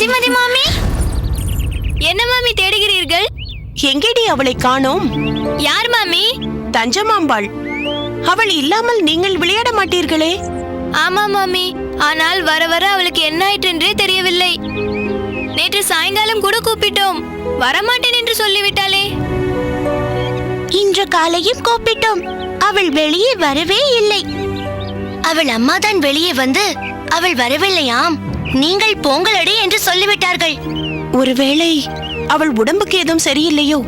இந்திமதி மாமி, என்ன மாமி தேடுகிறீர்கள்? எங்கேடி அவளை காணோம்? யார் மாமி? தஞ்சமாம்பாள். அவள் இல்லாமல் நீங்கள் விளையாட மாட்டீர்களே? ஆமா மாமி, ஆனால் வர வர அவளுக்கு என்ன ஆயிற்று என்றே தெரியவில்லை. நேற்று சாயங்காலம் கூட கூப்பிட்டோம், வரமாட்டேன் என்று சொல்லிவிட்டாளே. இன்று காலையும் கூப்பிட்டோம், அவள் வெளியே வரவே இல்லை. அவள் அம்மாதான் வெளியே வந்து அவள் வரவில்லையாம், நீங்கள் போங்களடி என்று சொல்லிவிட்டார்கள். ஒருவேளை அவள் உடம்புக்கு ஏதும் சரியில்லையோ?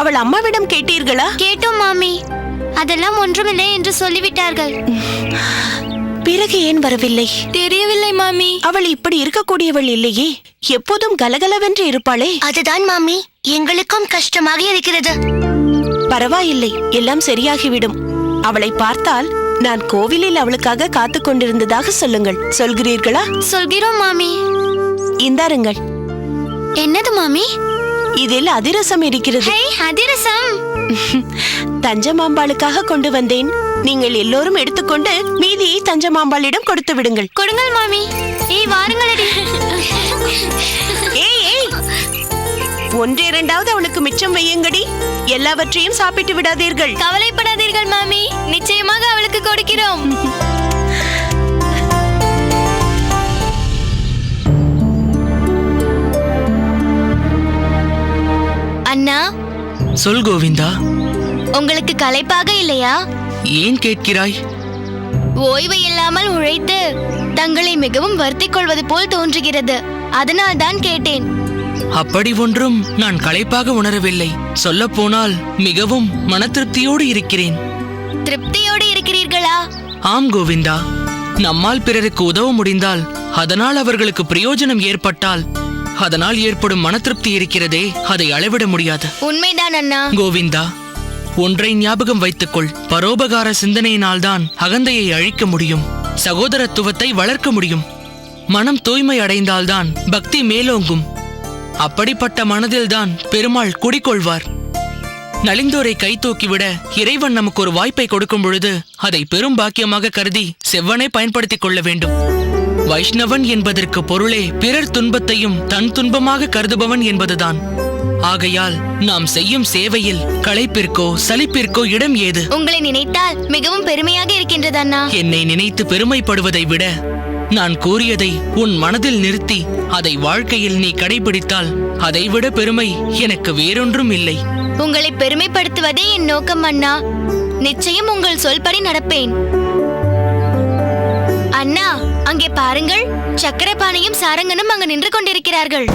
அவள் அம்மாவிடம் கேட்டீர்களா? கேட்டோம் மாமி, அதெல்லாம் ஒன்றுமில்லை என்று சொல்லிவிட்டார்கள். பிறகு ஏன் வரவில்லை? தெரியவில்லை மாமி. அவள் இப்படி இருக்கக்கூடியவள் இல்லையே, எப்போதும் கலகலவென்று இருப்பாளே. அதுதான் மாமி, எங்களுக்கும் கஷ்டமாக இருக்கிறது. பரவாயில்லை, எல்லாம் சரியாகிவிடும். அவளை பார்த்தால் நான் கோவிலில் அவளுக்காக காத்து கொண்டிருந்ததாக சொல்லுங்கள். சொல்கிறீர்களா? சொல்கிறோம் மாமி. இந்தாருங்கள். என்னது மாமி? இதில் அதிரசம் இருக்கிறது. அதிரசம் தஞ்சமாம்பாளுக்காக கொண்டு வந்தேன். நீங்கள் எல்லோரும் எடுத்துக்கொண்டு மீதியை தஞ்சமாம்பாளிடம் கொடுத்து விடுங்கள். கொடுங்கள் மாமி. வாருங்களடி. ஏய், ஒன்றிரண்டாவது அவளுக்கு மிச்சம் வையுங்கடி. எல்லாவற்றையும் சாப்பிட்டு விடாதீர்கள். கவலைப்படாதீர்கள் மாமி, நிச்சயமாக அவளுக்கு கொடுக்கிறோம். அண்ணா, சொல் கோவிந்தா. உங்களுக்கு களைப்பாக இல்லையா? ஏன் கேட்கிறாய்? ஓய்வு இல்லாமல் உழைத்து தங்களை மிகவும் வருத்திக் கொள்வது போல் தோன்றுகிறது, அதனால் தான் கேட்டேன். அப்படி ஒன்றும் நான் களைப்பாக உணரவில்லை. சொல்ல போனால் மிகவும் மன திருப்தியோடு இருக்கிறேன். திருப்தியோடு இருக்கிறீர்களா? ஆம் கோவிந்தா, நம்மால் பிறருக்கு உதவ முடிந்தால், அதனால் அவர்களுக்கு பிரயோஜனம் ஏற்பட்டால், அதனால் ஏற்படும் மன திருப்தி இருக்கிறதே, அதை அளவிட முடியாது. உண்மைதான் அண்ணா. கோவிந்தா, ஒன்றை ஞாபகம் வைத்துக்கொள். பரோபகார சிந்தனையினால்தான் அகந்தையை அழிக்க முடியும், சகோதரத்துவத்தை வளர்க்க முடியும். மனம் தூய்மை அடைந்தால்தான் பக்தி மேலோங்கும். அப்படிப்பட்ட மனதில்தான் பெருமாள் குடிகொள்வார். நலிந்தோரை கை தூக்கிவிட இறைவன் நமக்கு ஒரு வாய்ப்பை கொடுக்கும் பொழுது அதை பெரும் பாக்கியமாக கருதி செவ்வனே பயன்படுத்திக் கொள்ள வேண்டும். வைஷ்ணவன் என்பதற்கு பொருளே பிறர் துன்பத்தையும் தன் துன்பமாக கருதுபவன் என்பதுதான். ஆகையால் நாம் செய்யும் சேவையில் களைப்பிற்கோ சலிப்பிற்கோ இடம் ஏது? உங்களை நினைத்தால் மிகவும் பெருமையாக இருக்கின்றது அண்ணா. என்னை நினைத்து பெருமைப்படுவதை விட நான் கூறியதை உன் மனதில் நிறுத்தி அதை வாழ்க்கையில் நீ கடைபிடித்தால் அதைவிட பெருமை எனக்கு வேறொன்றும் இல்லை. உங்களை பெருமைப்படுத்துவதே என் நோக்கம் அண்ணா. நிச்சயம் உங்கள் சொல்படி நடப்பேன். அண்ணா, அங்கே பாருங்கள், சக்கரபாணியும் சாரங்கனும் அங்கு நின்று கொண்டிருக்கிறார்கள்.